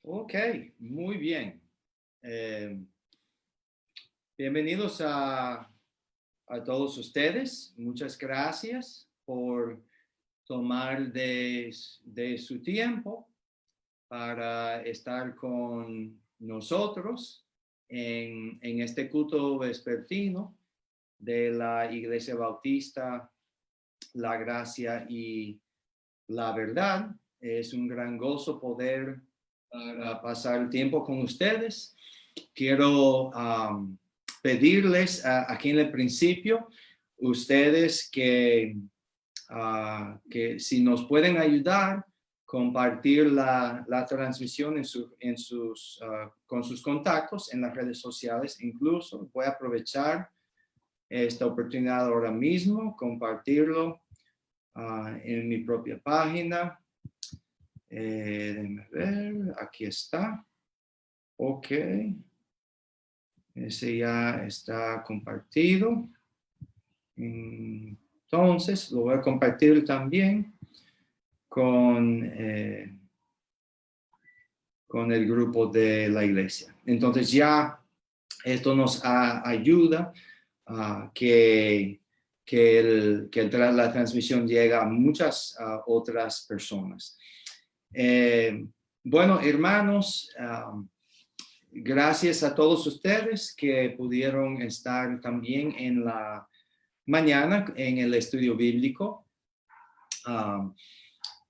Ok, muy bien. Eh, Bienvenidos a todos ustedes. Muchas gracias por tomar de su tiempo para estar con nosotros en este culto vespertino de la Iglesia Bautista, La Gracia y la Verdad. Es un gran gozo poder pasar el tiempo con ustedes. Quiero pedirles aquí en el principio, ustedes que si nos pueden ayudar, compartir la transmisión con sus contactos en las redes sociales. Incluso voy a aprovechar esta oportunidad ahora mismo, compartirlo en mi propia página. Déjenme ver, aquí está. Ok. Ese ya está compartido. Entonces, lo voy a compartir también con el grupo de la iglesia. Entonces, ya esto nos ayuda a que la transmisión llegue a muchas otras personas. Bueno, hermanos, gracias a todos ustedes que pudieron estar también en la mañana en el estudio bíblico.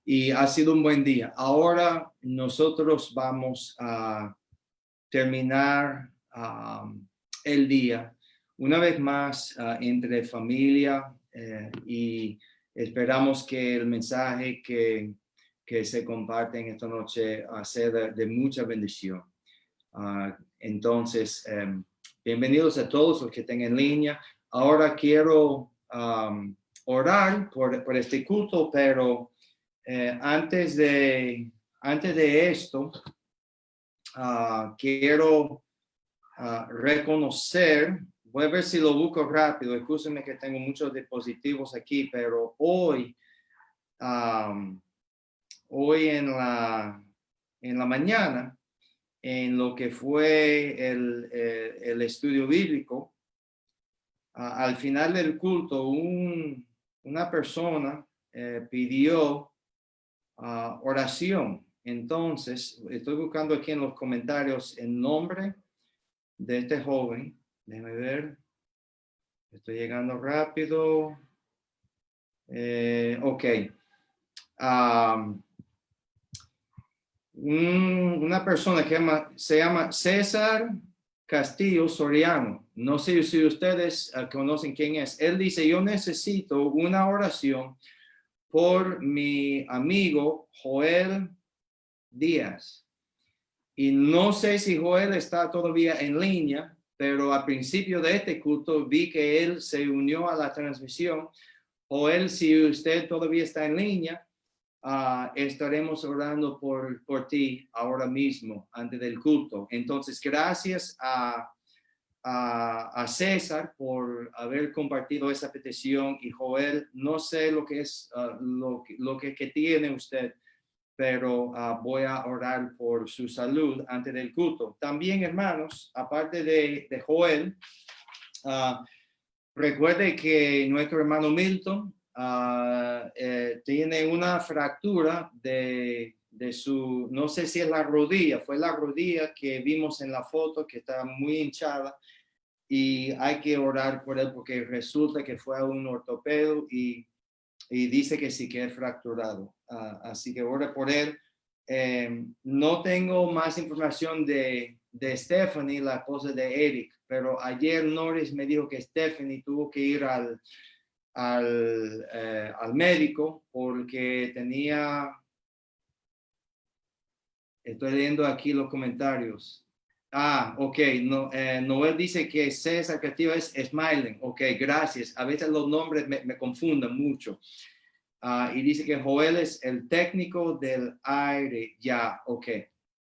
Y ha sido un buen día. Ahora nosotros vamos a terminar el día una vez más entre familia y esperamos que el mensaje que se comparte en esta noche sea de mucha bendición. Entonces, bienvenidos a todos los que estén en línea. Ahora quiero orar por este culto, pero antes de esto, quiero reconocer, voy a ver si lo busco rápido, escúchenme que tengo muchos dispositivos aquí, pero hoy en la mañana, en lo que fue el estudio bíblico, al final del culto, una persona pidió oración. Entonces, estoy buscando aquí en los comentarios el nombre de este joven. Déjame ver. Estoy llegando rápido. Ok. Una persona que se llama César Castillo Soriano. No sé si ustedes conocen quién es. Él dice, yo necesito una oración por mi amigo Joel Díaz. Y no sé si Joel está todavía en línea, pero al principio de este culto vi que él se unió a la transmisión. Joel, si usted todavía está en línea, estaremos orando por ti ahora mismo, antes del culto. Entonces, gracias a César por haber compartido esa petición. Y Joel, no sé lo que es, lo que tiene usted, pero voy a orar por su salud antes del culto. También, hermanos, aparte de Joel, recuerde que nuestro hermano Milton tiene una fractura de su, no sé si es la rodilla, fue la rodilla que vimos en la foto, que está muy hinchada, y hay que orar por él porque resulta que fue a un ortopedo y dice que sí que es fracturado. Así que ora por él. No tengo más información de Stephanie, la esposa de Eric, pero ayer Norris me dijo que Stephanie tuvo que ir al médico porque tenía, estoy leyendo aquí los comentarios. Ok, no, Noel dice que César Castillo es Smiling. Ok, gracias. A veces los nombres me confunden mucho. Y dice que Joel es el técnico del aire. Ya, ok.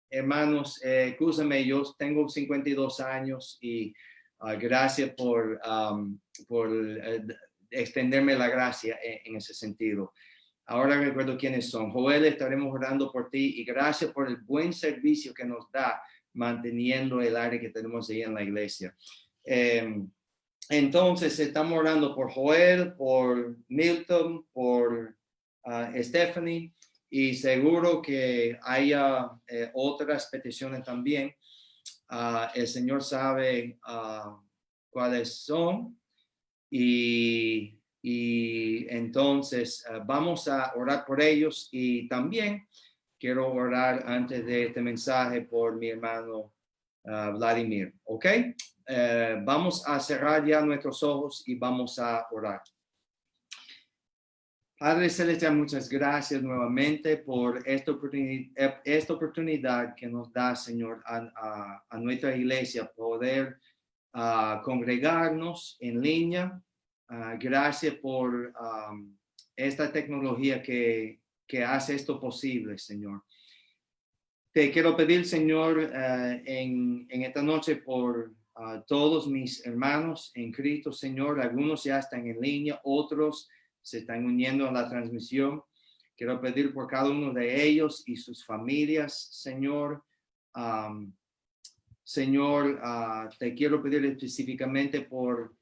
Hermanos, escúchame, yo tengo 52 años y gracias por extenderme la gracia en ese sentido. Ahora recuerdo quiénes son. Joel, estaremos orando por ti y gracias por el buen servicio que nos da manteniendo el área que tenemos ahí en la iglesia. Entonces, estamos orando por Joel, por Milton, por Stephanie y seguro que haya otras peticiones también. El Señor sabe cuáles son y entonces vamos a orar por ellos y también quiero orar antes de este mensaje por mi hermano Vladimir, ¿ok? Vamos a cerrar ya nuestros ojos y vamos a orar. Padre Celestial, muchas gracias nuevamente por esta oportunidad que nos da, Señor, a nuestra iglesia poder congregarnos en línea. Gracias por esta tecnología que hace esto posible, Señor. Te quiero pedir, Señor, en esta noche por todos mis hermanos en Cristo, Señor. Algunos ya están en línea, otros se están uniendo a la transmisión. Quiero pedir por cada uno de ellos y sus familias, Señor. Señor, te quiero pedir específicamente por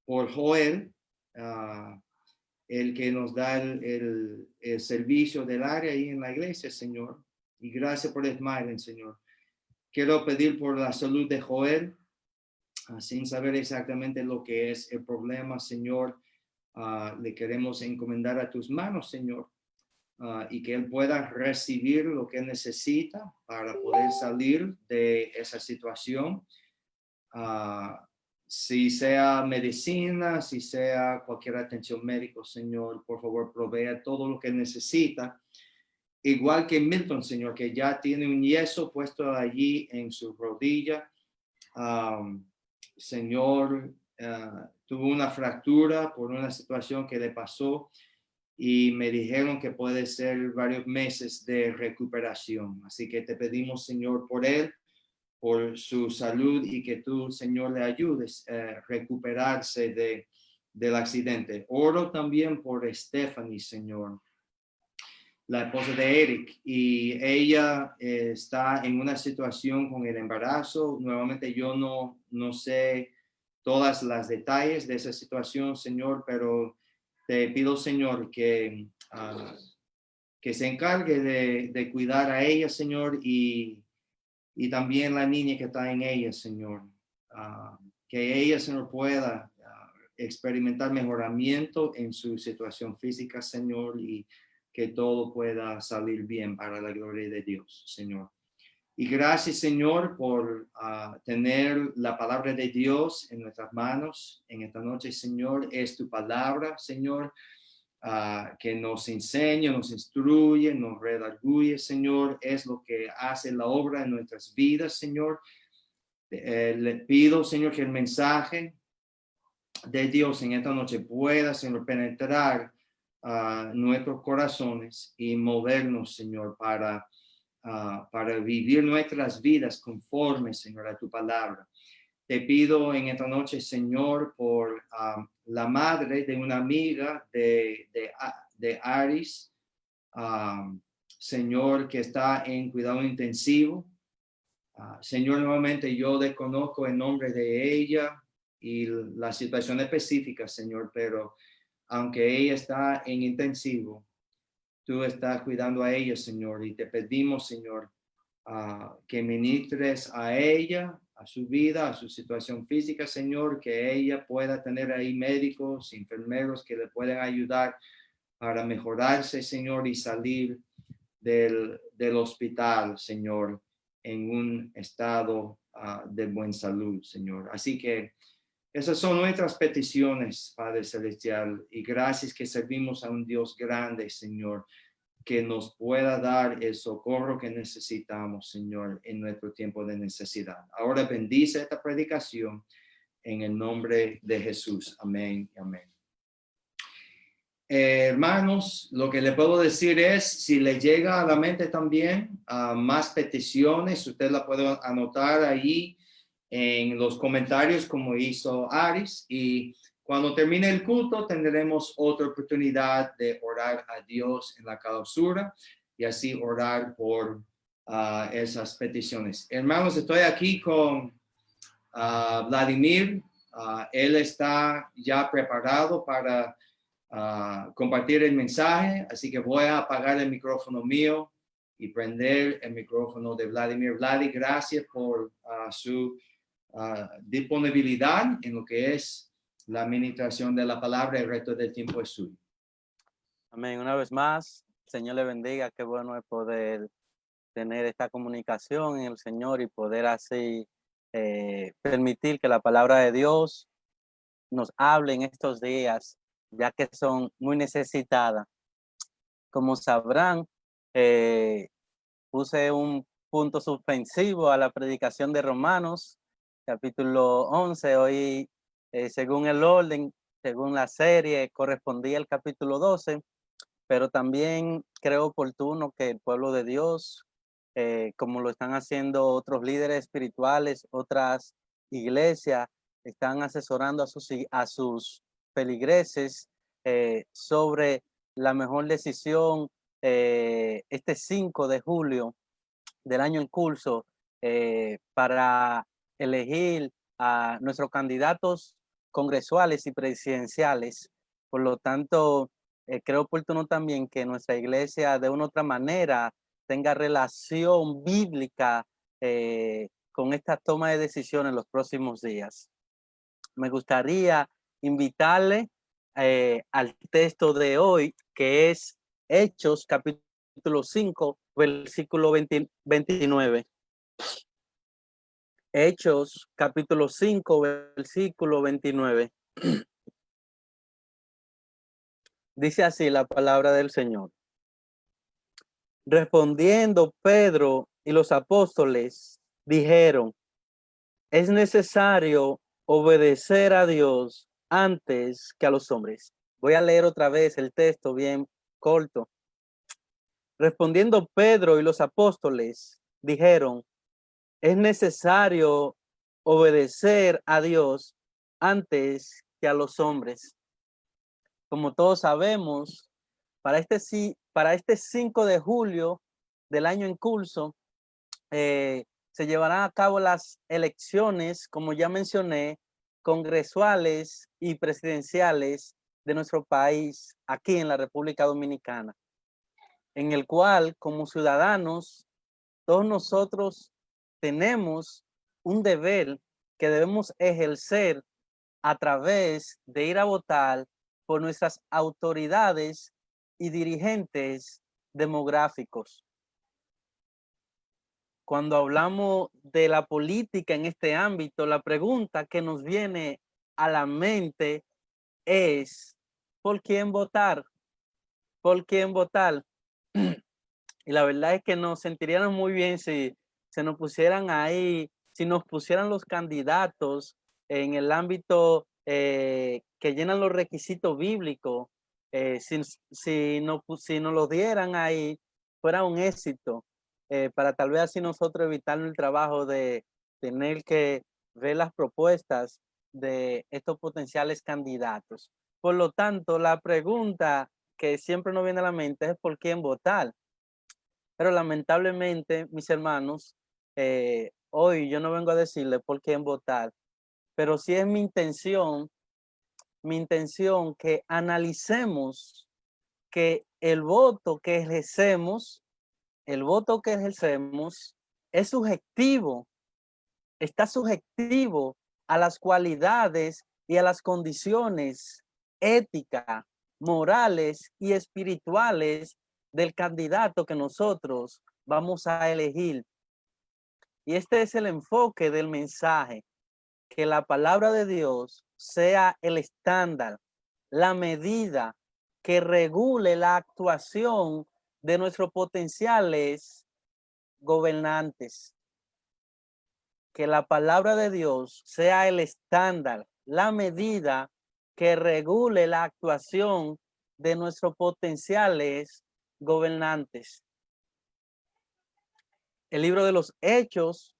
Joel, el que nos da el servicio del área ahí en la iglesia, Señor. Y gracias por Smiling, Señor. Quiero pedir por la salud de Joel, sin saber exactamente lo que es el problema, Señor. Le queremos encomendar a tus manos, Señor, y que él pueda recibir lo que necesita para poder salir de esa situación. Si sea medicina, si sea cualquier atención médica, Señor, por favor, provea todo lo que necesita. Igual que Milton, Señor, que ya tiene un yeso puesto allí en su rodilla. Señor, tuvo una fractura por una situación que le pasó y me dijeron que puede ser varios meses de recuperación. Así que te pedimos, Señor, por él, por su salud y que tú, Señor, le ayudes a recuperarse del accidente. Oro también por Stephanie, Señor, la esposa de Eric, y ella está en una situación con el embarazo. Nuevamente yo no sé todas las detalles de esa situación, Señor, pero te pido, Señor, que se encargue de cuidar a ella, Señor, y también la niña que está en ella, Señor. Que ella, Señor, pueda experimentar mejoramiento en su situación física, Señor, y que todo pueda salir bien para la gloria de Dios, Señor. Y gracias, Señor, por tener la palabra de Dios en nuestras manos en esta noche, Señor. Es tu palabra, Señor, que nos enseña, nos instruye, nos redarguye, Señor. Es lo que hace la obra en nuestras vidas, Señor. Le pido, Señor, que el mensaje de Dios en esta noche pueda, Señor, penetrar nuestros corazones y movernos, Señor, para vivir nuestras vidas conforme, Señor, a tu palabra. Te pido en esta noche, Señor, por la madre de una amiga de Aris, Señor, que está en cuidado intensivo. Señor, nuevamente yo desconozco el nombre de ella y la situación específica, Señor, pero aunque ella está en intensivo, tú estás cuidando a ella, Señor, y te pedimos, Señor, que ministres a ella, a su vida, a su situación física, Señor, que ella pueda tener ahí médicos, enfermeros que le puedan ayudar para mejorarse, Señor, y salir del hospital, Señor, en un estado de buena salud, Señor. Así que esas son nuestras peticiones, Padre Celestial, y gracias que servimos a un Dios grande, Señor, que nos pueda dar el socorro que necesitamos, Señor, en nuestro tiempo de necesidad. Ahora bendice esta predicación en el nombre de Jesús. Amén y amén. Hermanos, lo que le puedo decir es, si le llega a la mente también más peticiones, usted la puede anotar ahí en los comentarios como hizo Aris, y Cuando termine el culto, tendremos otra oportunidad de orar a Dios en la clausura y así orar por esas peticiones. Hermanos, estoy aquí con Vladimir. Él está ya preparado para compartir el mensaje, así que voy a apagar el micrófono mío y prender el micrófono de Vladimir. Vladi, gracias por su disponibilidad en lo que es la administración de la palabra. El resto del tiempo es suyo. Amén. Una vez más, Señor le bendiga. Qué bueno es poder tener esta comunicación en el Señor y poder así permitir que la palabra de Dios nos hable en estos días, ya que son muy necesitadas. Como sabrán, puse un punto suspensivo a la predicación de Romanos, capítulo 11. Hoy, según el orden, según la serie, correspondía al capítulo 12, pero también creo oportuno que el pueblo de Dios, como lo están haciendo otros líderes espirituales, otras iglesias, están asesorando a sus feligreses sobre la mejor decisión este 5 de julio del año en curso para elegir a nuestros candidatos congresuales y presidenciales. Por lo tanto, creo oportuno también que nuestra iglesia de una u otra manera tenga relación bíblica con esta toma de decisiones en los próximos días. Me gustaría invitarle al texto de hoy, que es Hechos capítulo 5, versículo 29. Hechos capítulo 5, versículo 29. Dice así la palabra del Señor. Respondiendo Pedro y los apóstoles dijeron, es necesario obedecer a Dios antes que a los hombres. Voy a leer otra vez el texto bien corto. Respondiendo Pedro y los apóstoles dijeron, es necesario obedecer a Dios antes que a los hombres. Como todos sabemos, para este 5 de julio del año en curso, se llevarán a cabo las elecciones, como ya mencioné, congresuales y presidenciales de nuestro país, aquí en la República Dominicana, en el cual, como ciudadanos, todos nosotros tenemos un deber que debemos ejercer a través de ir a votar por nuestras autoridades y dirigentes demográficos. Cuando hablamos de la política en este ámbito, la pregunta que nos viene a la mente es, ¿por quién votar? ¿Por quién votar? Y la verdad es que nos sentiríamos muy bien si se nos pusieran ahí, si nos pusieran los candidatos en el ámbito que llenan los requisitos bíblicos, si nos lo dieran ahí, fuera un éxito, para tal vez así nosotros evitarnos el trabajo de tener que ver las propuestas de estos potenciales candidatos. Por lo tanto, la pregunta que siempre nos viene a la mente es por quién votar. Pero lamentablemente, mis hermanos, hoy yo no vengo a decirles por quién votar, pero sí es mi intención que analicemos que el voto que ejercemos es subjetivo, está subjetivo a las cualidades y a las condiciones éticas, morales y espirituales del candidato que nosotros vamos a elegir. Y este es el enfoque del mensaje, que la palabra de Dios sea el estándar, la medida que regule la actuación de nuestros potenciales gobernantes. Que la palabra de Dios sea el estándar, la medida que regule la actuación de nuestros potenciales gobernantes. El libro de los Hechos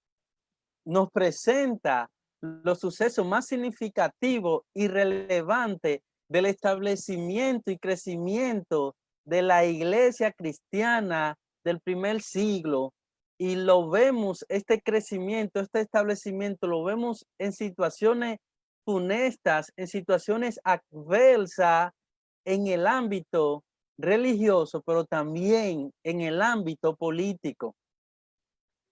nos presenta los sucesos más significativos y relevantes del establecimiento y crecimiento de la iglesia cristiana del primer siglo. Y lo vemos, este crecimiento, este establecimiento, lo vemos en situaciones funestas, en situaciones adversas en el ámbito religioso, pero también en el ámbito político.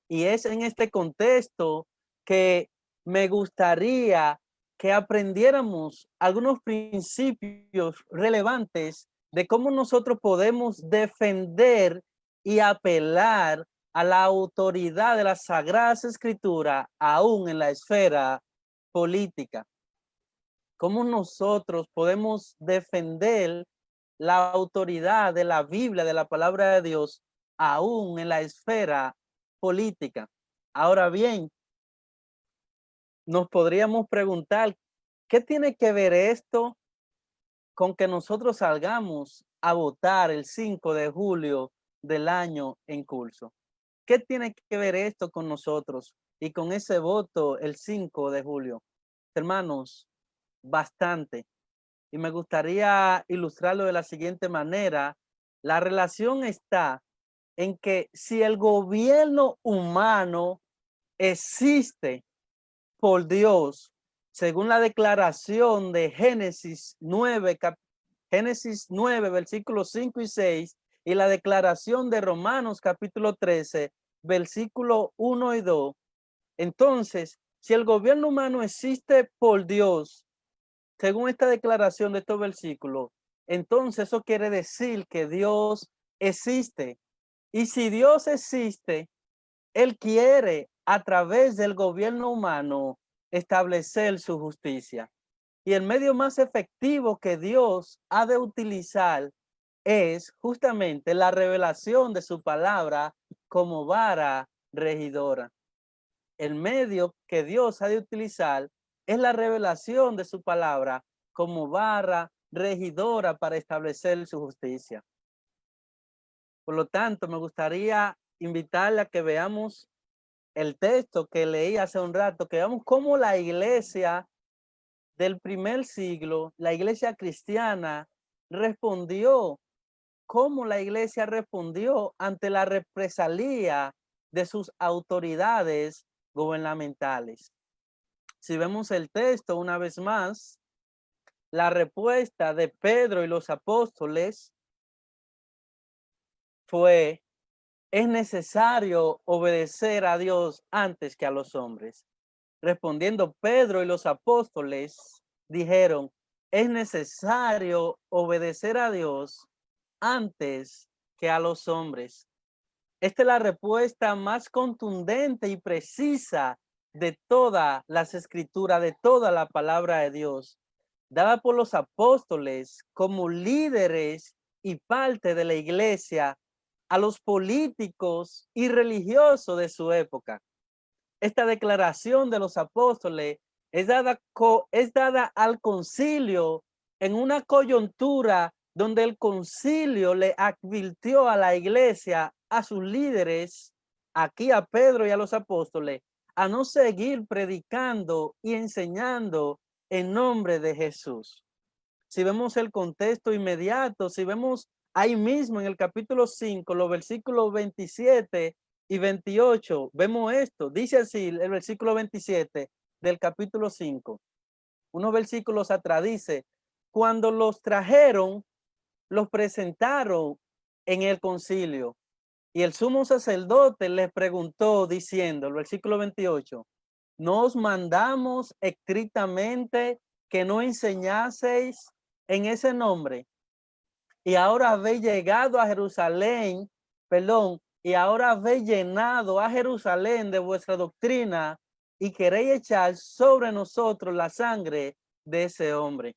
Y es en este contexto que me gustaría que aprendiéramos algunos principios relevantes de cómo nosotros podemos defender y apelar a la autoridad de las Sagradas Escrituras, aún en la esfera política. Cómo nosotros podemos defender la autoridad de la Biblia, de la palabra de Dios, aún en la esfera política. Ahora bien, nos podríamos preguntar, ¿qué tiene que ver esto con que nosotros salgamos a votar el 5 de julio del año en curso? ¿Qué tiene que ver esto con nosotros y con ese voto el 5 de julio? Hermanos, bastante. Y me gustaría ilustrarlo de la siguiente manera. La relación está en que si el gobierno humano existe por Dios, según la declaración de Génesis 9, versículos 5 y 6, y la declaración de Romanos capítulo 13, versículo 1 y 2, entonces, si el gobierno humano existe por Dios, según esta declaración de estos versículos, entonces eso quiere decir que Dios existe. Y si Dios existe, Él quiere a través del gobierno humano establecer su justicia. Y el medio más efectivo que Dios ha de utilizar es justamente la revelación de su palabra como vara regidora. El medio que Dios ha de utilizar es la revelación de su palabra como vara regidora para establecer su justicia. Por lo tanto, me gustaría invitarle a que veamos el texto que leí hace un rato, que veamos cómo la iglesia del primer siglo, la iglesia cristiana, respondió, cómo la iglesia respondió ante la represalia de sus autoridades gubernamentales. Si vemos el texto una vez más, la respuesta de Pedro y los apóstoles fue: es necesario obedecer a Dios antes que a los hombres. Respondiendo Pedro y los apóstoles dijeron: es necesario obedecer a Dios antes que a los hombres. Esta es la respuesta más contundente y precisa de todas las escrituras, de toda la palabra de Dios, dada por los apóstoles como líderes y parte de la iglesia a los políticos y religiosos de su época. Esta declaración de los apóstoles es dada al concilio en una coyuntura donde el concilio le advirtió a la iglesia, a sus líderes, aquí a Pedro y a los apóstoles, a no seguir predicando y enseñando en nombre de Jesús. Si vemos el contexto inmediato, si vemos ahí mismo en el capítulo 5, los versículos 27 y 28, vemos esto. Dice así el versículo 27 del capítulo 5. Unos versículos atrás dice: cuando los trajeron, los presentaron en el concilio. Y el sumo sacerdote les preguntó diciendo, el versículo 28, ¿nos mandamos estrictamente que no enseñaseis en ese nombre? Y ahora habéis llegado a Jerusalén, y ahora habéis llenado a Jerusalén de vuestra doctrina y queréis echar sobre nosotros la sangre de ese hombre.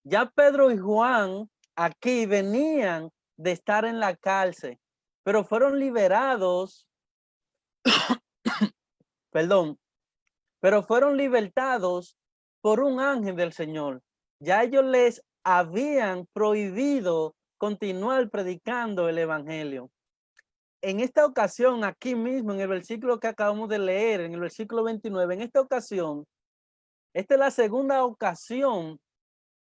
Ya Pedro y Juan aquí venían de estar en la cárcel, pero fueron liberados, pero fueron libertados por un ángel del Señor. Ya ellos les habían prohibido continuar predicando el evangelio. en esta ocasión, aquí mismo, en el versículo que acabamos de leer, en el versículo 29, en esta ocasión, esta es la segunda ocasión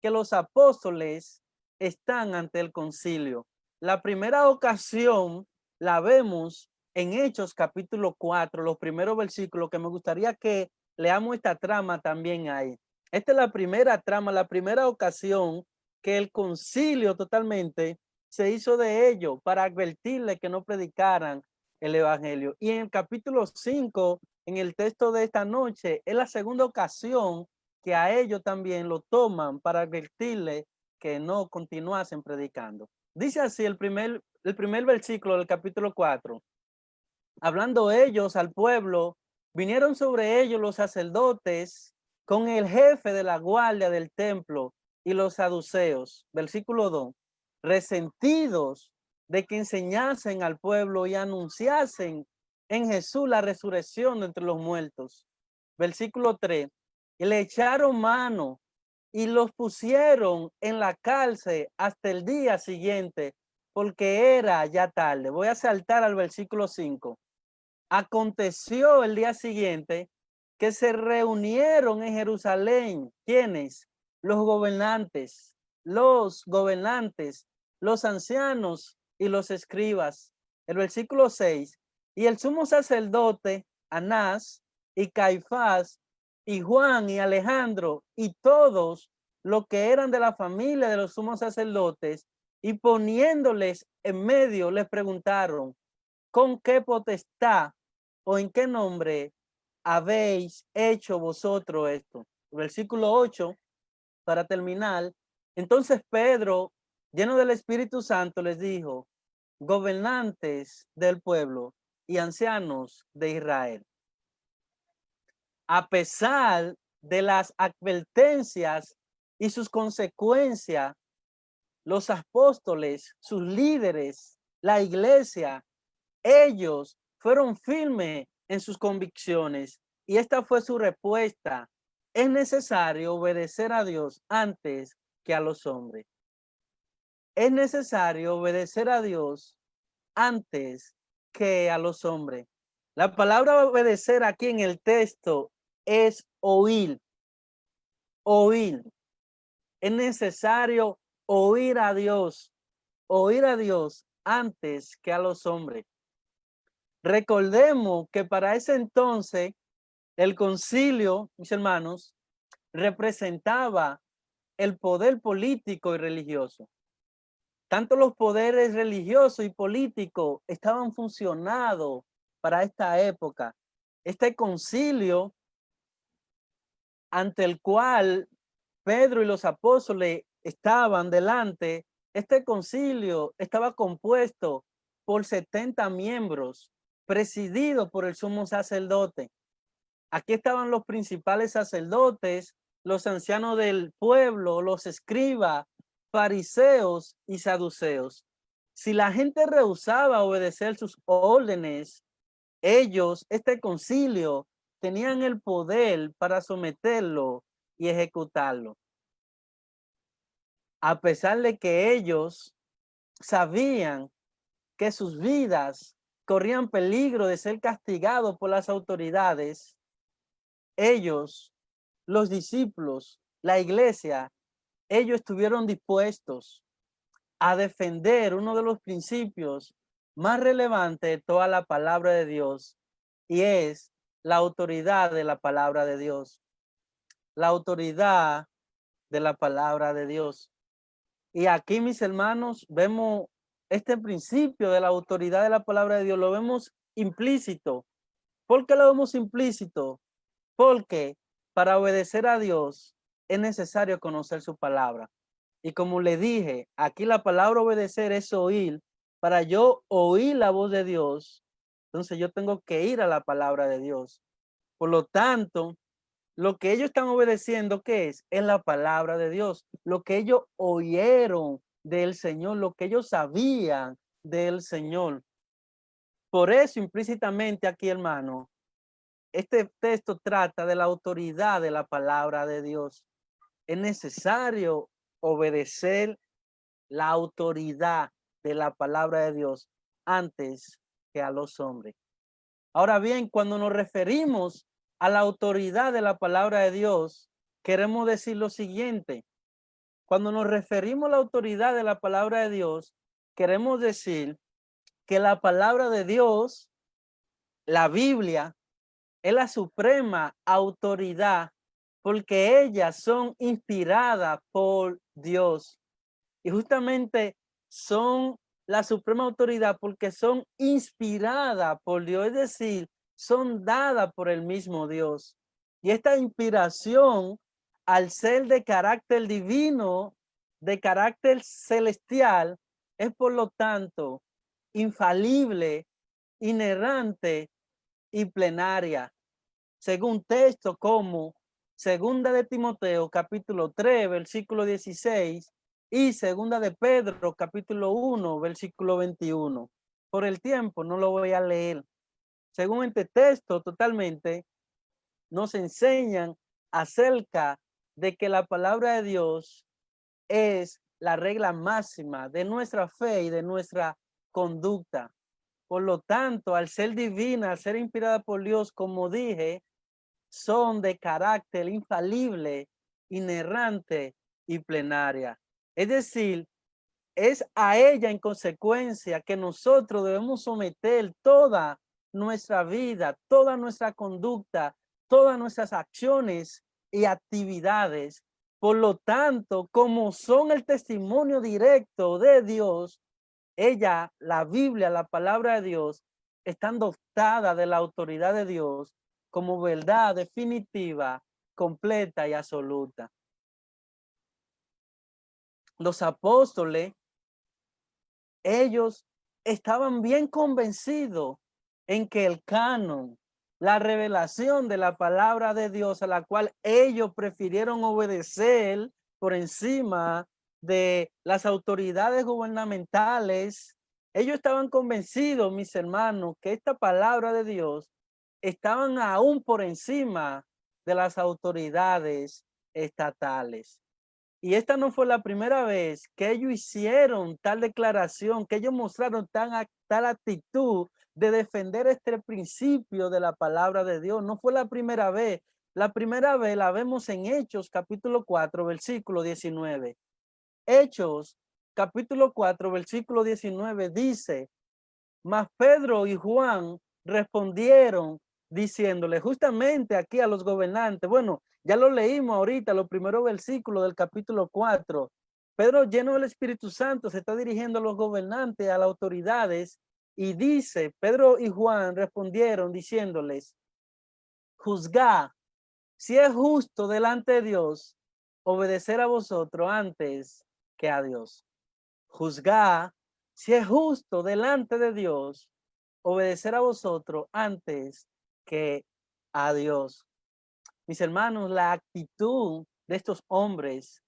que los apóstoles están ante el concilio. La primera ocasión la vemos en Hechos capítulo 4, los primeros versículos, que me gustaría que leamos esta trama también ahí. Esta es la primera trama, la primera ocasión que el concilio totalmente se hizo de ellos para advertirles que no predicaran el evangelio. Y en el capítulo 5, en el texto de esta noche, es la segunda ocasión que a ellos también lo toman para advertirle que no continuasen predicando. Dice así el primer versículo del capítulo 4. Hablando ellos al pueblo, vinieron sobre ellos los sacerdotes con el jefe de la guardia del templo y los saduceos. Versículo 2. Resentidos de que enseñasen al pueblo y anunciasen en Jesús la resurrección de entre los muertos. Versículo 3. Y le echaron mano y los pusieron en la cárcel hasta el día siguiente, porque era ya tarde. Voy a saltar al versículo 5. Aconteció el día siguiente que se reunieron en Jerusalén. ¿Quiénes? Los gobernantes, los ancianos y los escribas. El versículo 6. Y el sumo sacerdote, Anás y Caifás y Juan y Alejandro y todos los que eran de la familia de los sumos sacerdotes, y poniéndoles en medio, les preguntaron: ¿con qué potestad o en qué nombre habéis hecho vosotros esto? Versículo 8, para terminar. Entonces Pedro, lleno del Espíritu Santo, les dijo: gobernantes del pueblo y ancianos de Israel, a pesar de las advertencias y sus consecuencias, los apóstoles, sus líderes, la iglesia, ellos fueron firmes en sus convicciones y esta fue su respuesta: es necesario obedecer a Dios antes que a los hombres. Es necesario obedecer a Dios antes que a los hombres. La palabra obedecer aquí en el texto es oír. Oír. Es necesario oír a Dios antes que a los hombres. Recordemos que para ese entonces el concilio, mis hermanos, representaba el poder político y religioso. Tanto los poderes religiosos y políticos estaban funcionados para esta época. Este concilio ante el cual Pedro y los apóstoles estaban delante, este concilio estaba compuesto por 70 miembros, presidido por el sumo sacerdote. Aquí estaban los principales sacerdotes, los ancianos del pueblo, los escribas, fariseos y saduceos. Si la gente rehusaba obedecer sus órdenes, ellos, este concilio, tenían el poder para someterlo y ejecutarlo. A pesar de que ellos sabían que sus vidas corrían peligro de ser castigados por las autoridades, ellos, los discípulos, la iglesia, ellos estuvieron dispuestos a defender uno de los principios más relevantes de toda la palabra de Dios, y es la autoridad de la palabra de Dios. La autoridad de la palabra de Dios. Y aquí, mis hermanos, vemos este principio de la autoridad de la palabra de Dios, lo vemos implícito. ¿Por qué lo vemos implícito? Porque para obedecer a Dios es necesario conocer su palabra. Y como le dije, aquí la palabra obedecer es oír. Para yo oír la voz de Dios, entonces yo tengo que ir a la palabra de Dios. Por lo tanto, lo que ellos están obedeciendo, ¿qué es? Es la palabra de Dios. Lo que ellos oyeron del Señor, lo que ellos sabían del Señor. Por eso, implícitamente aquí, hermano, este texto trata de la autoridad de la palabra de Dios. Es necesario obedecer la autoridad de la palabra de Dios antes que a los hombres. Ahora bien, cuando nos referimos a la autoridad de la palabra de Dios, queremos decir lo siguiente. Cuando nos referimos a la autoridad de la palabra de Dios, queremos decir que la palabra de Dios, la Biblia, es la suprema autoridad porque ellas son inspiradas por Dios. Y justamente son la suprema autoridad porque son inspiradas por Dios, es decir, son dadas por el mismo Dios. Y esta inspiración, al ser de carácter divino, de carácter celestial, es por lo tanto infalible, inerrante y plenaria, según texto como Segunda de Timoteo, capítulo 3, versículo 16, y Segunda de Pedro, capítulo 1, versículo 21. Por el tiempo no lo voy a leer. Según este texto, totalmente nos enseñan acerca de que la palabra de Dios es la regla máxima de nuestra fe y de nuestra conducta. Por lo tanto, al ser divina, al ser inspirada por Dios, como dije, son de carácter infalible, inerrante y plenaria. Es decir, es a ella en consecuencia que nosotros debemos someter toda nuestra vida, toda nuestra conducta, todas nuestras acciones y actividades. Por lo tanto, como son el testimonio directo de Dios, ella, la Biblia, la palabra de Dios, están dotadas de la autoridad de Dios como verdad definitiva, completa y absoluta. Los apóstoles, ellos estaban bien convencidos en que el canon, la revelación de la palabra de Dios a la cual ellos prefirieron obedecer por encima de las autoridades gubernamentales, ellos estaban convencidos, mis hermanos, que esta palabra de Dios estaban aún por encima de las autoridades estatales. Y esta no fue la primera vez que ellos hicieron tal declaración, que ellos mostraron tal actitud de defender este principio de la palabra de Dios. No fue la primera vez. La primera vez la vemos en Hechos capítulo 4, versículo 19. Hechos capítulo 4, versículo 19 dice: mas Pedro y Juan respondieron diciéndole justamente aquí a los gobernantes. Bueno, ya lo leímos ahorita, los primeros versículos del capítulo 4. Pedro, lleno del Espíritu Santo, se está dirigiendo a los gobernantes, a las autoridades, y dice, Pedro y Juan respondieron diciéndoles: juzgad si es justo delante de Dios obedecer a vosotros antes que a Dios. Juzgad si es justo delante de Dios obedecer a vosotros antes que a Dios. Mis hermanos, la actitud de estos hombres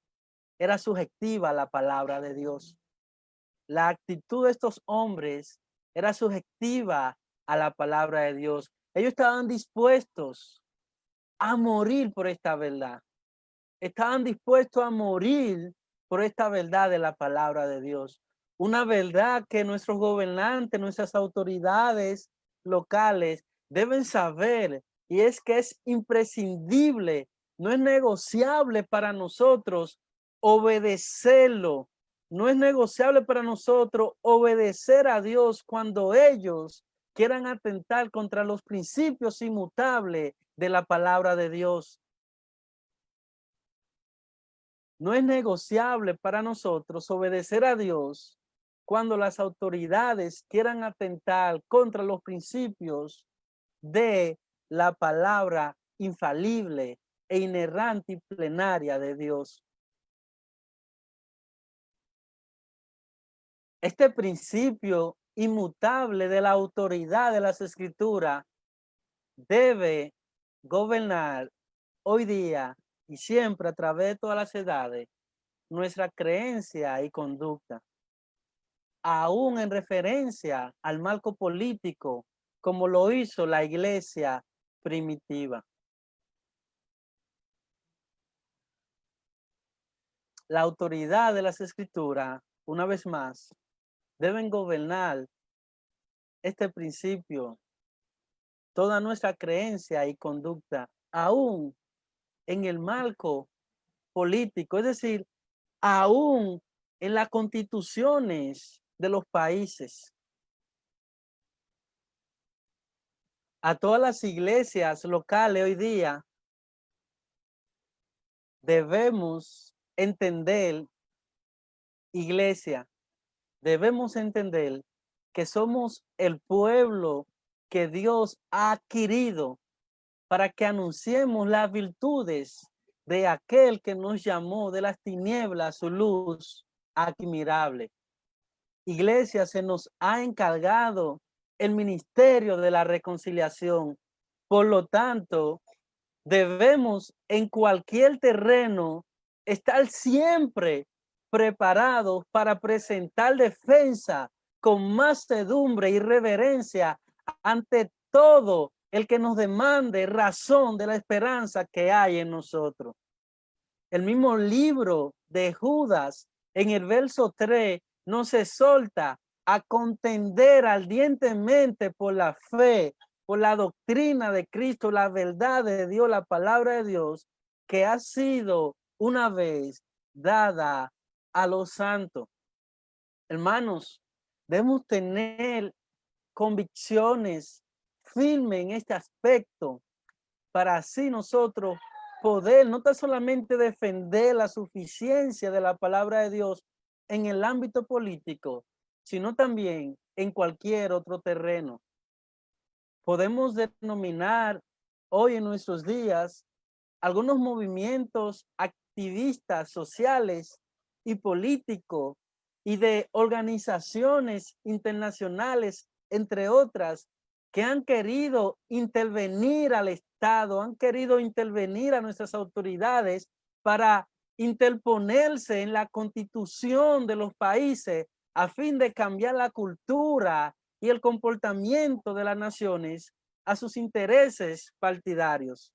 era subjetiva a la palabra de Dios. La actitud de estos hombres era subjetiva a la palabra de Dios. Ellos estaban dispuestos a morir por esta verdad. Estaban dispuestos a morir por esta verdad de la palabra de Dios. Una verdad que nuestros gobernantes, nuestras autoridades locales deben saber, y es que es imprescindible, no es negociable para nosotros obedecerlo. No es negociable para nosotros obedecer a Dios cuando ellos quieran atentar contra los principios inmutables de la palabra de Dios. No es negociable para nosotros obedecer a Dios cuando las autoridades quieran atentar contra los principios de la palabra infalible e inerrante y plenaria de Dios. Este principio inmutable de la autoridad de las Escrituras debe gobernar hoy día y siempre a través de todas las edades nuestra creencia y conducta, aún en referencia al marco político, como lo hizo la iglesia primitiva. La autoridad de las Escrituras, una vez más, deben gobernar este principio, toda nuestra creencia y conducta, aún en el marco político, es decir, aún en las constituciones de los países. A todas las iglesias locales hoy día debemos entender, iglesia, debemos entender que somos el pueblo que Dios ha adquirido para que anunciemos las virtudes de aquel que nos llamó de las tinieblas a su luz admirable. Iglesia, se nos ha encargado el ministerio de la reconciliación. Por lo tanto, debemos en cualquier terreno estar siempre preparados para presentar defensa con mansedumbre y reverencia ante todo el que nos demande razón de la esperanza que hay en nosotros. El mismo libro de Judas, en el verso 3, nos exhorta a contender ardientemente por la fe, por la doctrina de Cristo, la verdad de Dios, la palabra de Dios, que ha sido una vez dada a los santos. Hermanos, debemos tener convicciones firmes en este aspecto para así nosotros poder no tan solamente defender la suficiencia de la palabra de Dios en el ámbito político, sino también en cualquier otro terreno. Podemos denominar hoy en nuestros días algunos movimientos activistas sociales y políticos y de organizaciones internacionales, entre otras, que han querido intervenir al Estado, han querido intervenir a nuestras autoridades para interponerse en la constitución de los países a fin de cambiar la cultura y el comportamiento de las naciones a sus intereses partidarios.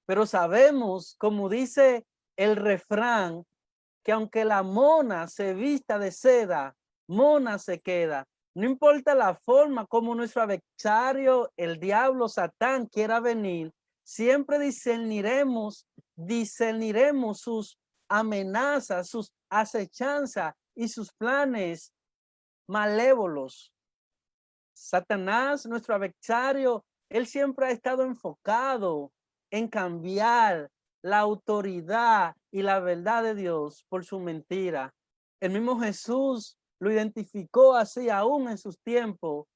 Pero sabemos, como dice el refrán, que aunque la mona se vista de seda, mona se queda. No importa la forma como nuestro adversario, el diablo, Satán, quiera venir, siempre discerniremos sus amenazas, sus acechanzas y sus planes malévolos. Satanás, nuestro adversario, él siempre ha estado enfocado en cambiar la autoridad y la verdad de Dios por su mentira. El mismo Jesús lo identificó así aún en sus tiempos.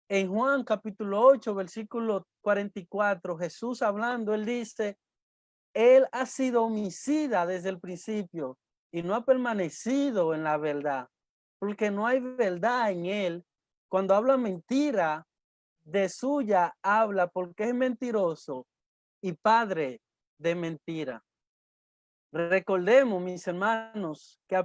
En Juan capítulo 8, versículo 44, Jesús hablando, él dice, él ha sido homicida desde el principio y no ha permanecido en la verdad, porque no hay verdad en él. Cuando habla mentira, de suya habla porque es mentiroso y padre de mentira. Recordemos, mis hermanos, que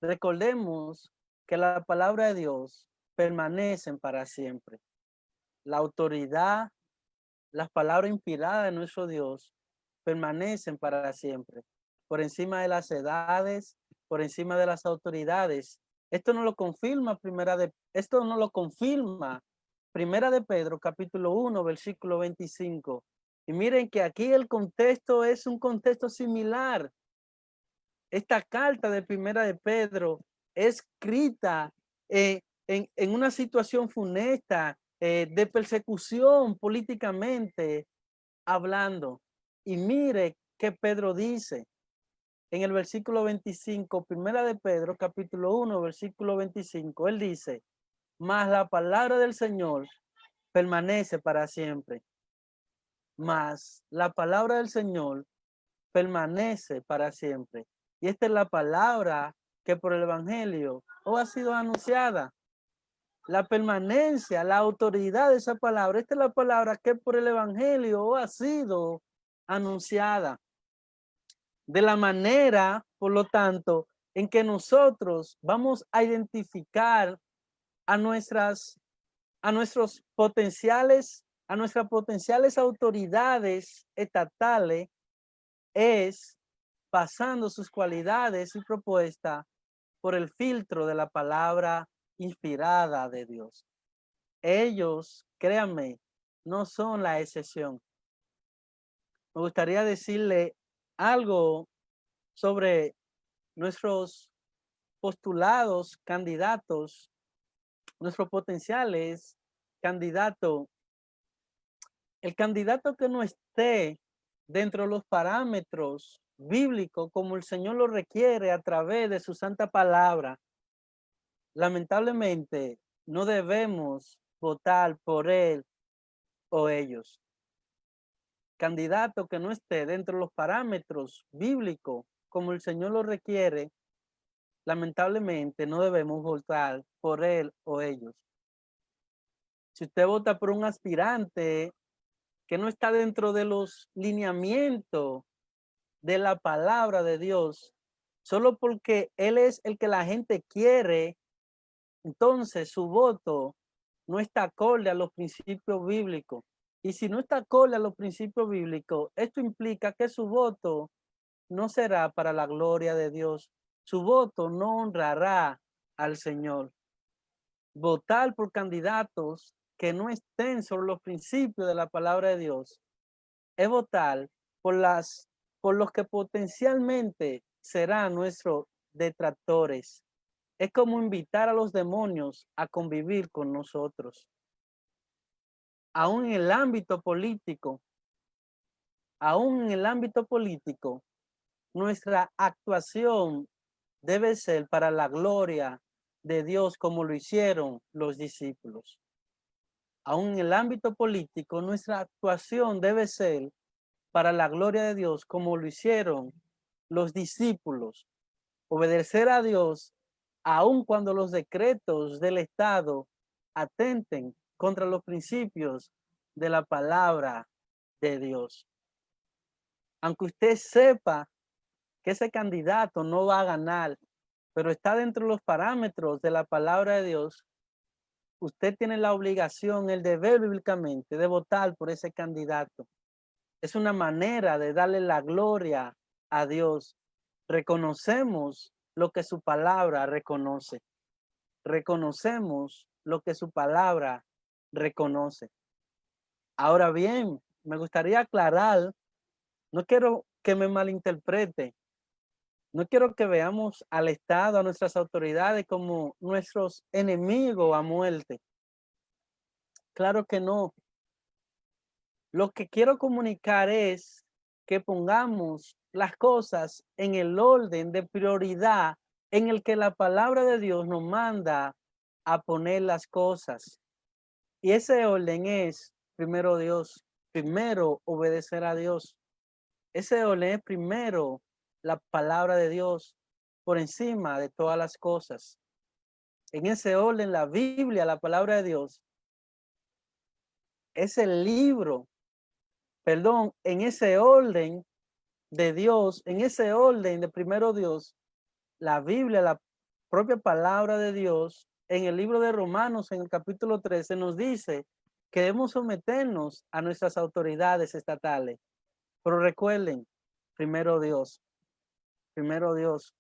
recordemos que la palabra de Dios permanece para siempre. La autoridad, las palabras inspiradas de nuestro Dios permanecen para siempre, por encima de las edades, por encima de las autoridades. Esto no lo confirma Primera de Pedro, capítulo 1, versículo 25. Y miren que aquí el contexto es un contexto similar. Esta carta de Primera de Pedro es escrita en una situación funesta, de persecución políticamente hablando. Y mire que Pedro dice en el versículo 25, Primera de Pedro, capítulo 1, versículo 25, él dice, mas la palabra del Señor permanece para siempre. Mas la palabra del Señor permanece para siempre. Y esta es la palabra que por el Evangelio ha sido anunciada. La permanencia, la autoridad de esa palabra, esta es la palabra que por el Evangelio ha sido anunciada. De la manera, por lo tanto, en que nosotros vamos a identificar a nuestras potenciales autoridades estatales es pasando sus cualidades y propuestas por el filtro de la palabra inspirada de Dios. Ellos, créanme, no son la excepción. Me gustaría decirle algo sobre nuestros postulados, candidatos, nuestros potenciales candidatos. El candidato que no esté dentro de los parámetros bíblicos como el Señor lo requiere a través de su santa palabra, lamentablemente no debemos votar por él o ellos. Candidato que no esté dentro de los parámetros bíblicos como el Señor lo requiere, lamentablemente no debemos votar por él o ellos. Si usted vota por un aspirante que no está dentro de los lineamientos de la palabra de Dios, solo porque él es el que la gente quiere, entonces su voto no está acorde a los principios bíblicos. Y si no está acorde a los principios bíblicos, esto implica que su voto no será para la gloria de Dios. Su voto no honrará al Señor. Votar por candidatos que no estén sobre los principios de la palabra de Dios es votar por los que potencialmente serán nuestros detractores. Es como invitar a los demonios a convivir con nosotros. Aún en el ámbito político, nuestra actuación debe ser para la gloria de Dios como lo hicieron los discípulos. Aún en el ámbito político, nuestra actuación debe ser para la gloria de Dios como lo hicieron los discípulos. Obedecer a Dios aun cuando los decretos del Estado atenten contra los principios de la palabra de Dios. Aunque usted sepa que ese candidato no va a ganar, pero está dentro de los parámetros de la palabra de Dios, usted tiene la obligación, el deber bíblicamente de votar por ese candidato. Es una manera de darle la gloria a Dios. Reconocemos lo que su palabra reconoce. Reconocemos lo que su palabra reconoce. Ahora bien, me gustaría aclarar, no quiero que me malinterprete, no quiero que veamos al Estado, a nuestras autoridades como nuestros enemigos a muerte. Claro que no. Lo que quiero comunicar es que pongamos las cosas en el orden de prioridad en el que la palabra de Dios nos manda a poner las cosas. Y ese orden es, primero Dios, primero obedecer a Dios. Ese orden es primero la palabra de Dios por encima de todas las cosas. En ese orden, la Biblia, la palabra de Dios, es el libro, en ese orden de Dios, en ese orden de primero Dios, la Biblia, la propia palabra de Dios, en el libro de Romanos, en el capítulo 13, nos dice que debemos someternos a nuestras autoridades estatales. Pero recuerden, primero Dios, primero Dios.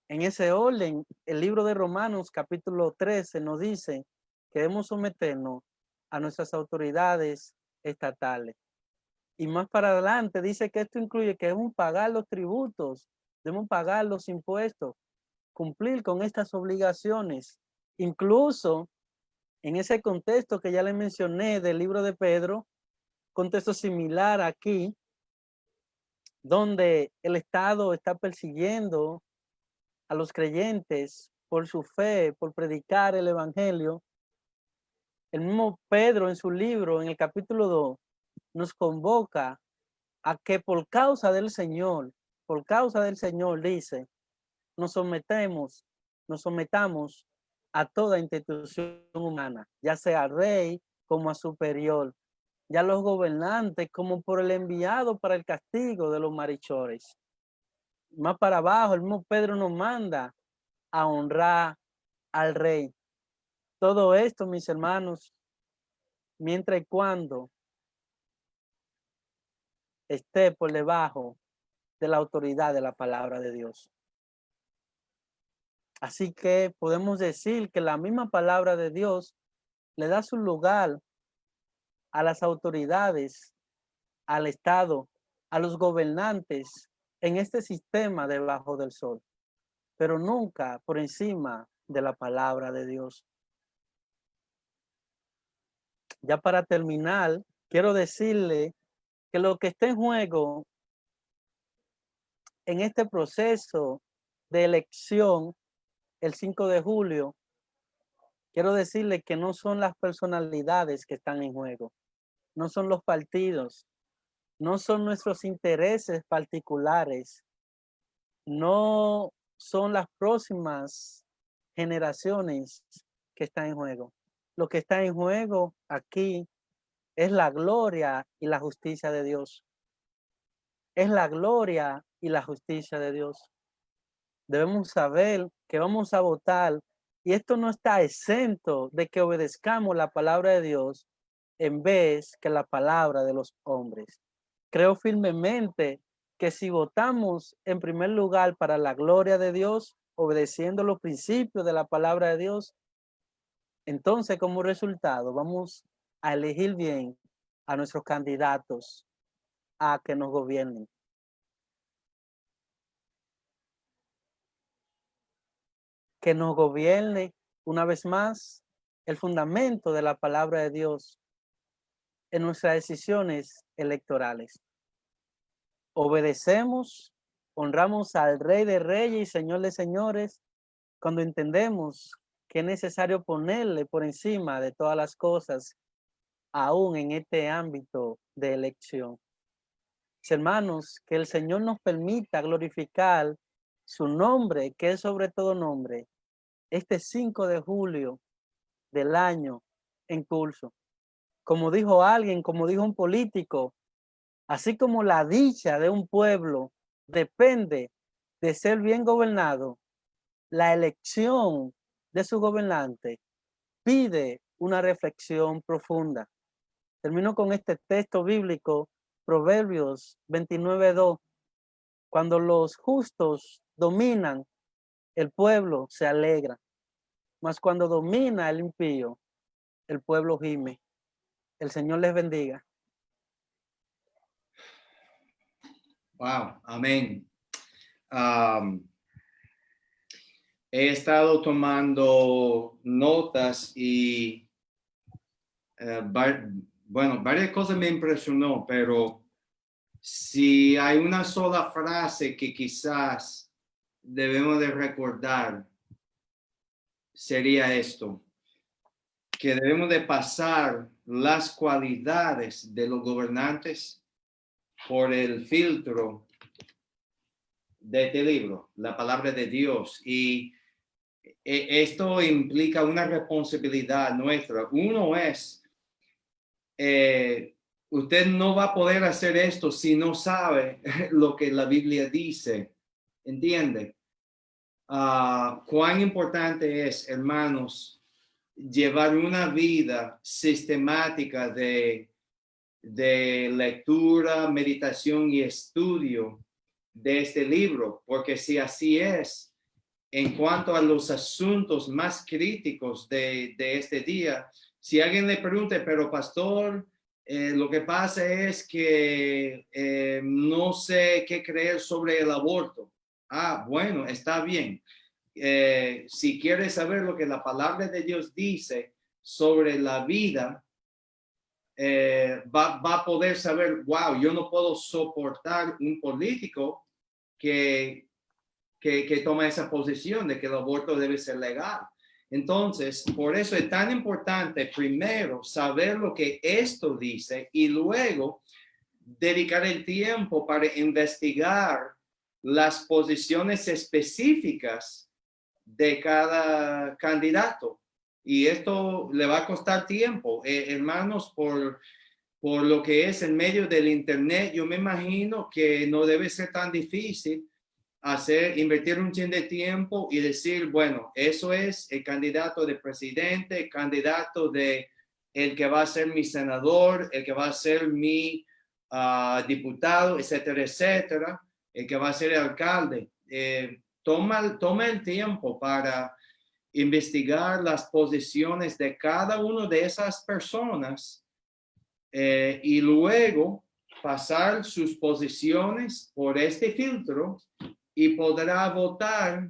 En ese orden, el libro de Romanos, capítulo 13, nos dice que debemos someternos a nuestras autoridades estatales. Y más para adelante dice que esto incluye que debemos pagar los tributos, debemos pagar los impuestos, cumplir con estas obligaciones. Incluso en ese contexto que ya le mencioné del libro de Pedro, contexto similar aquí, donde el Estado está persiguiendo a los creyentes por su fe, por predicar el evangelio. El mismo Pedro en su libro, en el capítulo 2, nos convoca a que por causa del Señor, dice, nos sometamos a toda institución humana, ya sea rey como a superior, ya los gobernantes como por el enviado para el castigo de los malhechores. Más para abajo, el mismo Pedro nos manda a honrar al rey. Todo esto, mis hermanos, mientras y cuando esté por debajo de la autoridad de la palabra de Dios. Así que podemos decir que la misma palabra de Dios le da su lugar a las autoridades, al Estado, a los gobernantes en este sistema debajo del sol, pero nunca por encima de la palabra de Dios. Ya para terminar, quiero decirle que lo que está en juego en este proceso de elección el 5 de julio, quiero decirle que no son las personalidades que están en juego, no son los partidos, no son nuestros intereses particulares, no son las próximas generaciones que están en juego. Lo que está en juego aquí es la gloria y la justicia de Dios. Es la gloria y la justicia de Dios. Debemos saber que vamos a votar y esto no está exento de que obedezcamos la palabra de Dios en vez que la palabra de los hombres. Creo firmemente que si votamos en primer lugar para la gloria de Dios, obedeciendo los principios de la palabra de Dios, entonces como resultado vamos a elegir bien a nuestros candidatos a que nos gobiernen. Que nos gobierne una vez más el fundamento de la palabra de Dios en nuestras decisiones electorales. Obedecemos, honramos al Rey de Reyes y Señor de Señores cuando entendemos que es necesario ponerle por encima de todas las cosas, aún en este ámbito de elección. Hermanos, que el Señor nos permita glorificar su nombre, que es sobre todo nombre, este 5 de julio del año en curso. Como dijo alguien, como dijo un político, así como la dicha de un pueblo depende de ser bien gobernado, la elección de su gobernante pide una reflexión profunda. Termino con este texto bíblico, Proverbios 29:2. Cuando los justos dominan, el pueblo se alegra, mas cuando domina el impío, el pueblo gime. El Señor les bendiga. Wow, amén. He estado tomando notas y varias cosas me impresionó, pero si hay una sola frase que quizás debemos de recordar, sería esto, que debemos de pasar las cualidades de los gobernantes por el filtro de este libro, la palabra de Dios. Y esto implica una responsabilidad nuestra. Uno es, usted no va a poder hacer esto si no sabe lo que la Biblia dice. ¿Entiende? Cuán importante es, hermanos, llevar una vida sistemática de lectura, meditación y estudio de este libro, porque si así es, en cuanto a los asuntos más críticos de este día, si alguien le pregunte, pero pastor, lo que pasa es que no sé qué creer sobre el aborto. Bueno, está bien. Si quieres saber lo que la palabra de Dios dice sobre la vida, va a poder saber, wow, yo no puedo soportar un político que toma esa posición de que el aborto debe ser legal. Entonces, por eso es tan importante primero saber lo que esto dice y luego dedicar el tiempo para investigar las posiciones específicas de cada candidato. Y esto le va a costar tiempo, hermanos, por lo que es en medio del internet. Yo me imagino que no debe ser tan difícil invertir un chin de tiempo y decir, bueno, eso es el candidato de presidente, el candidato de el que va a ser mi senador, el que va a ser mi diputado, etcétera, etcétera, el que va a ser el alcalde. toma el tiempo para investigar las posiciones de cada una de esas personas y luego pasar sus posiciones por este filtro y podrá votar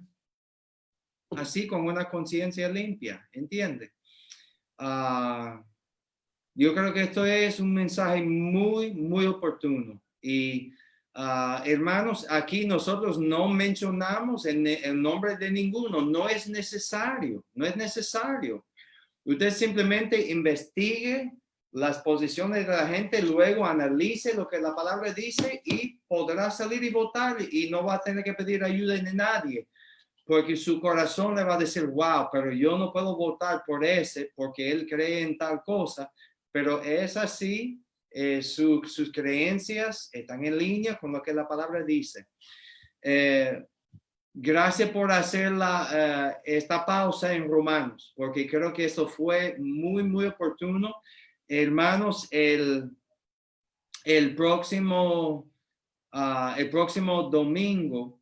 así con una conciencia limpia, ¿entiende? Yo creo que esto es un mensaje muy oportuno. Y hermanos, aquí nosotros no mencionamos el nombre de ninguno. No es necesario, no es necesario. Usted simplemente investigue las posiciones de la gente, luego analice lo que la palabra dice y podrá salir y votar y no va a tener que pedir ayuda de nadie. Porque su corazón le va a decir, wow, pero yo no puedo votar por ese porque él cree en tal cosa. Pero es así, sus creencias están en línea con lo que la palabra dice. Gracias por hacer esta pausa en Romanos, porque creo que eso fue muy oportuno. Hermanos, el próximo domingo,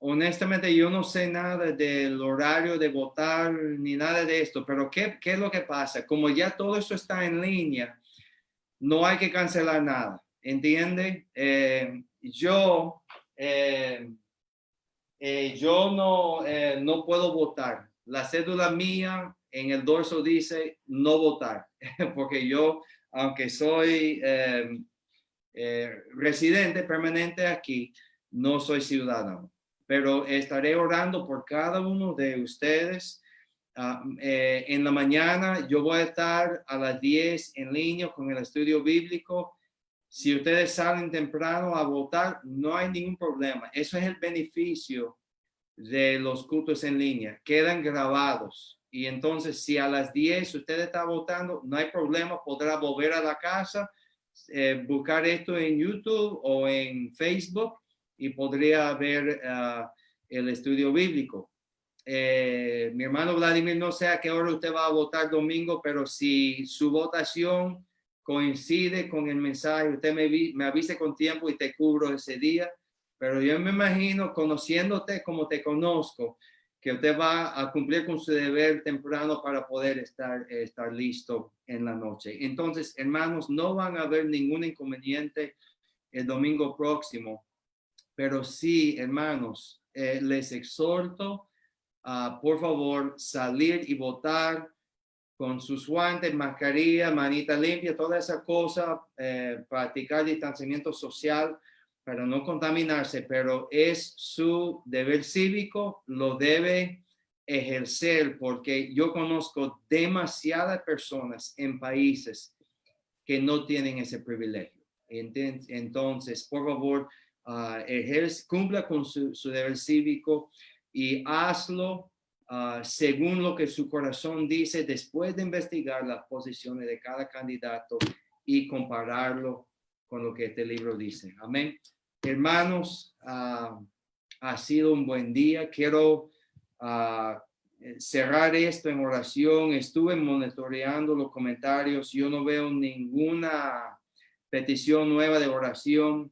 honestamente, yo no sé nada del horario de votar ni nada de esto, pero ¿qué es lo que pasa? Como ya todo eso está en línea, no hay que cancelar nada, ¿entiende? Yo no puedo votar. La cédula mía en el dorso dice no votar, porque yo, aunque soy residente permanente aquí, no soy ciudadano, pero estaré orando por cada uno de ustedes. En la mañana yo voy a estar a las 10 en línea con el estudio bíblico. Si ustedes salen temprano a votar, no hay ningún problema. Eso es el beneficio de los cultos en línea. Quedan grabados. Y entonces, si a las 10 usted está votando, no hay problema, podrá volver a la casa, buscar esto en YouTube o en Facebook y podría ver el estudio bíblico. Mi hermano Vladimir, no sé a qué hora usted va a votar domingo, pero si su votación coincide con el mensaje, usted me avise con tiempo y te cubro ese día. Pero yo me imagino, conociéndote como te conozco, que usted va a cumplir con su deber temprano para poder estar listo en la noche. Entonces, hermanos, no van a haber ningún inconveniente el domingo próximo, pero sí, hermanos, les exhorto por favor, salir y votar con sus guantes, mascarilla, manita limpia, toda esa cosa, practicar distanciamiento social para no contaminarse, pero es su deber cívico, lo debe ejercer porque yo conozco demasiadas personas en países que no tienen ese privilegio. Entonces, por favor, cumpla con su deber cívico y hazlo según lo que su corazón dice después de investigar las posiciones de cada candidato y compararlo con lo que este libro dice. Amén. Hermanos, ha sido un buen día. Quiero cerrar esto en oración. Estuve monitoreando los comentarios. Yo no veo ninguna petición nueva de oración.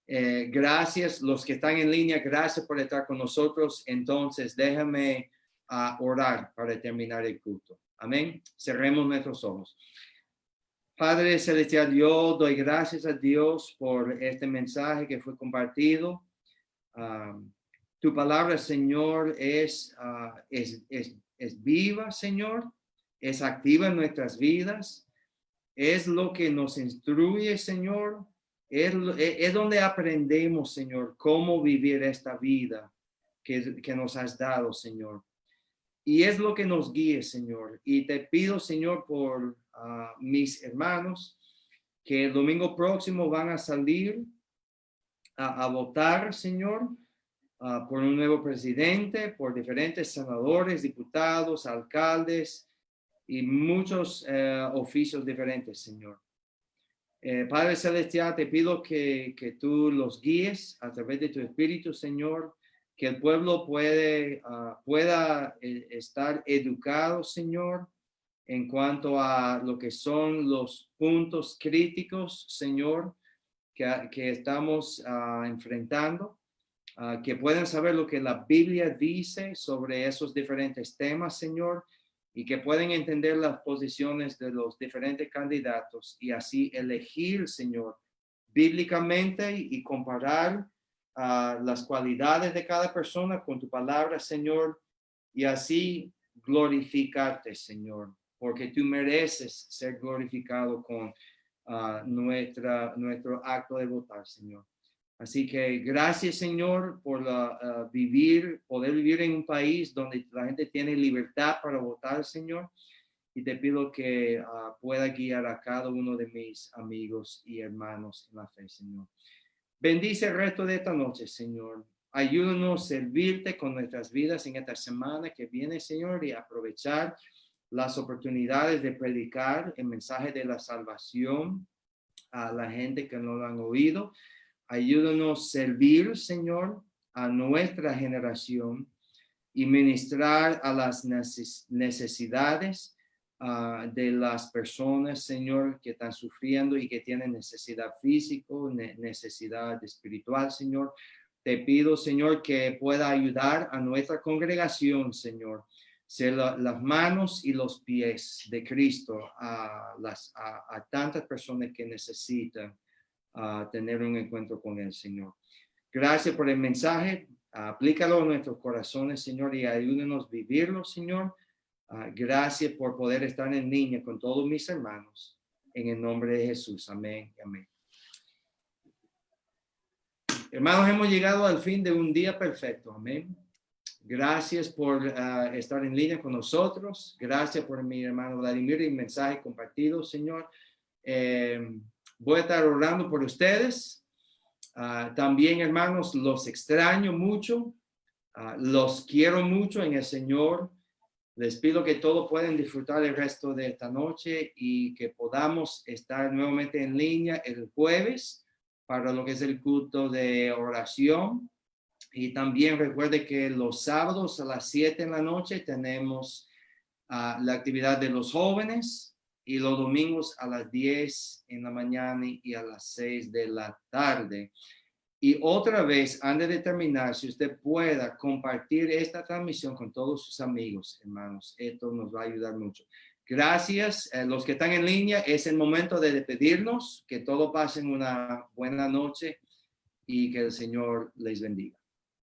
Gracias, los que están en línea, gracias por estar con nosotros. Entonces, déjame orar para terminar el culto. Amén. Cerremos nuestros ojos. Padre Celestial, yo doy gracias a Dios por este mensaje que fue compartido. Tu palabra, Señor, es viva, Señor, es activa en nuestras vidas, es lo que nos instruye, Señor, es donde aprendemos, Señor, cómo vivir esta vida que nos has dado, Señor. Y es lo que nos guíe, Señor. Y te pido, Señor, por mis hermanos que el domingo próximo van a salir a votar, Señor, por un nuevo presidente, por diferentes senadores, diputados, alcaldes y muchos oficios diferentes, Señor. Padre Celestial, te pido que tú los guíes a través de tu Espíritu, Señor, que el pueblo pueda estar educado, Señor, en cuanto a lo que son los puntos críticos, Señor, que estamos enfrentando, que puedan saber lo que la Biblia dice sobre esos diferentes temas, Señor, y que pueden entender las posiciones de los diferentes candidatos y así elegir, Señor, bíblicamente y comparar las cualidades de cada persona con tu palabra, Señor, y así glorificarte, Señor, porque tú mereces ser glorificado con nuestro acto de votar, Señor. Así que gracias, Señor, por poder vivir en un país donde la gente tiene libertad para votar, Señor. Y te pido que pueda guiar a cada uno de mis amigos y hermanos en la fe, Señor. Bendice el resto de esta noche, Señor. Ayúdanos a servirte con nuestras vidas en esta semana que viene, Señor, y aprovechar las oportunidades de predicar el mensaje de la salvación a la gente que no lo han oído. Ayúdanos a servir, Señor, a nuestra generación y ministrar a las necesidades de las personas, Señor, que están sufriendo y que tienen necesidad física, necesidad espiritual, Señor. Te pido, Señor, que pueda ayudar a nuestra congregación, Señor, ser las manos y los pies de Cristo a tantas personas que necesitan tener un encuentro con el Señor. Gracias por el mensaje. Aplícalo a nuestros corazones, Señor, y ayúdenos a vivirlo, Señor. Gracias por poder estar en línea con todos mis hermanos. En el nombre de Jesús. Amén. Amén. Hermanos, hemos llegado al fin de un día perfecto. Amén. Gracias por estar en línea con nosotros. Gracias por mi hermano Vladimir y el mensaje compartido, Señor. Voy a estar orando por ustedes. También, hermanos, los extraño mucho. Los quiero mucho en el Señor. Les pido que todos puedan disfrutar el resto de esta noche y que podamos estar nuevamente en línea el jueves para lo que es el culto de oración. Y también recuerde que los sábados a las 7 de la noche tenemos la actividad de los jóvenes y los domingos a las 10 en la mañana y a las 6 de la tarde. Y otra vez, antes de terminar, si usted pueda compartir esta transmisión con todos sus amigos, hermanos, esto nos va a ayudar mucho. Gracias. Los que están en línea, es el momento de despedirnos. Que todos pasen una buena noche y que el Señor les bendiga.